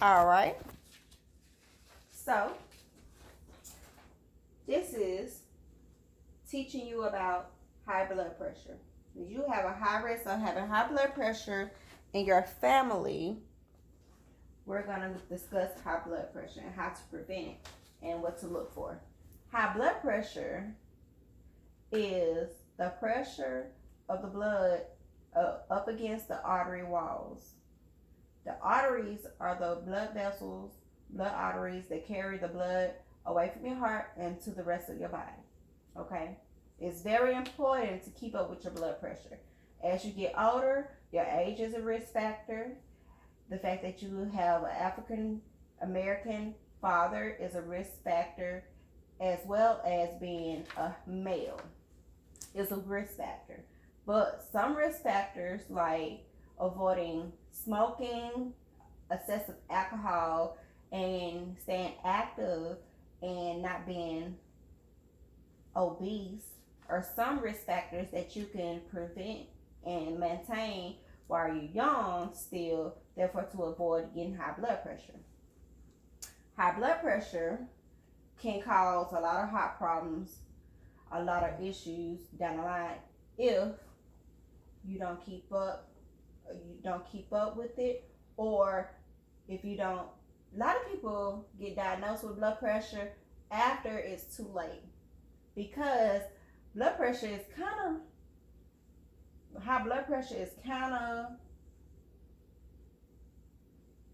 All right. So this is teaching you about high blood pressure. If you have a high risk of having high blood pressure in your family, we're going to discuss high blood pressure and how to prevent it and what to look for. High blood pressure is the pressure of the blood up against the artery walls. The arteries are the blood vessels, blood arteries that carry the blood away from your heart and to the rest of your body. Okay? It's very important to keep up with your blood pressure. As you get older, your age is a risk factor. The fact that you have an African American father is a risk factor, as well as being a male is a risk factor. But some risk factors like avoiding smoking, excessive alcohol, and staying active and not being obese are some risk factors that you can prevent and maintain while you're young still, therefore to avoid getting high blood pressure. High blood pressure can cause a lot of heart problems, a lot of issues down the line if you don't keep up with it, or if you don't. A lot of people get diagnosed with blood pressure after it's too late, because blood pressure is high blood pressure is kind of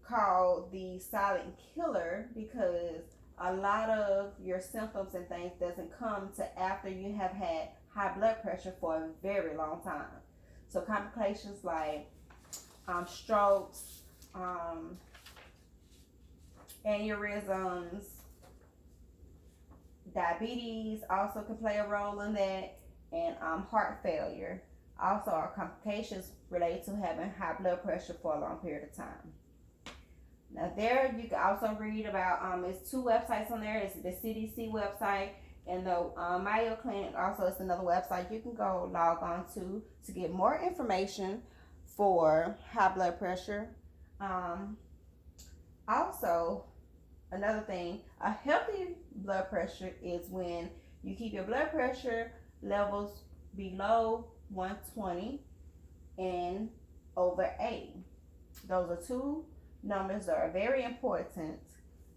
called the silent killer, because a lot of your symptoms and things doesn't come to after you have had high blood pressure for a very long time. So complications like strokes, aneurysms, diabetes also can play a role in that, and heart failure also are complications related to having high blood pressure for a long period of time. Now there you can also read about, it's two websites on there. It's the CDC website and the Mayo Clinic also is another website you can go log on to get more information for high blood pressure. Also, another thing, a healthy blood pressure is when you keep your blood pressure levels below 120 and over 80. Those are two numbers that are very important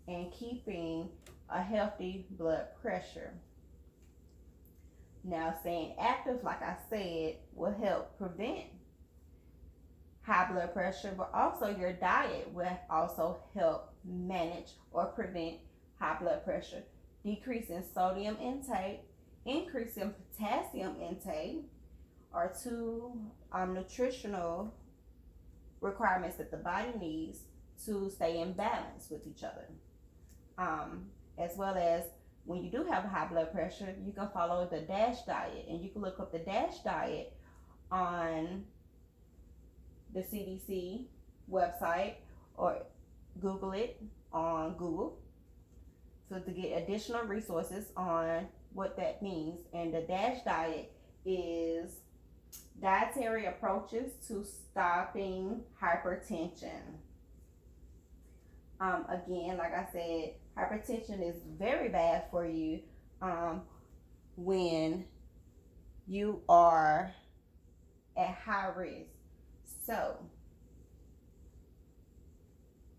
in keeping a healthy blood pressure. Now, staying active, like I said, will help prevent high blood pressure, but also your diet will also help manage or prevent high blood pressure. Decreasing sodium intake, increasing potassium intake are two nutritional requirements that the body needs to stay in balance with each other. As well as when you do have high blood pressure, you can follow the DASH diet, and you can look up the DASH diet on the CDC website or Google it on Google, so to get additional resources on what that means. And the DASH diet is dietary approaches to stopping hypertension. Again, like I said, hypertension is very bad for you when you are at high risk. So,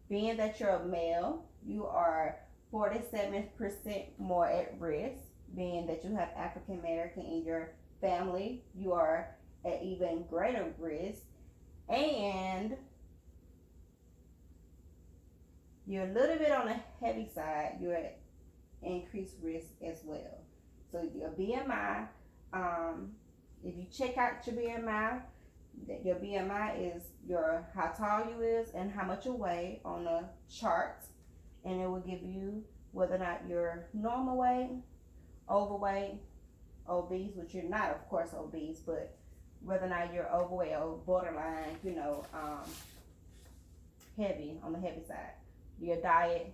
being that you're a male, you are 47% more at risk. Being that you have African American in your family, you are at even greater risk. And you're a little bit on the heavy side, you're at increased risk as well. So your BMI, if you check out your BMI, your BMI is your how tall you is and how much you weigh on a chart, and it will give you whether or not you're normal weight, overweight, obese, which you're not, of course, obese, but whether or not you're overweight or borderline, heavy, on the heavy side. Your diet,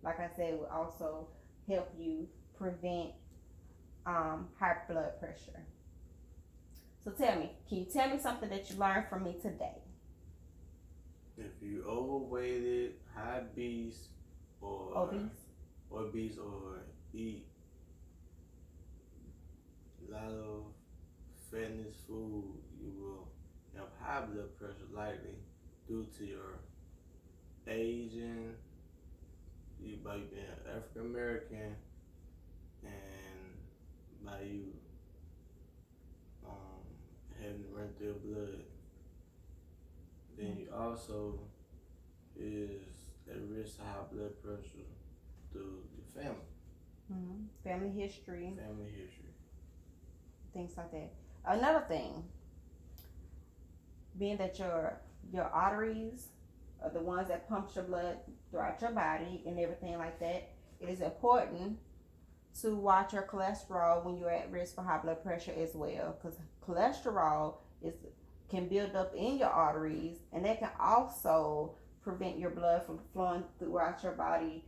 like I said, will also help you prevent high blood pressure. So tell me, can you tell me something that you learned from me today? If you overweighted high beast or obese or eat a lot of fatness food, you will have high blood pressure likely due to your aging, you by you being African American, and by you having to run through your blood. Then you also is at risk of high blood pressure through your family. Family history. Family history. Things like that. Another thing, being that your arteries are the ones that pumps your blood throughout your body and everything like that, it is important to watch your cholesterol when you're at risk for high blood pressure as well, because cholesterol can build up in your arteries, and that can also prevent your blood from flowing throughout your body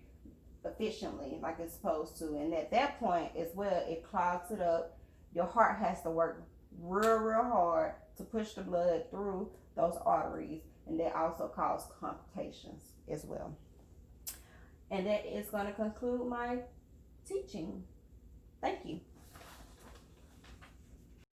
efficiently like it's supposed to. And at that point as well, it clogs it up. Your heart has to work real hard to push the blood through those arteries, and that also causes complications as well. And that is going to conclude my teaching. Thank you.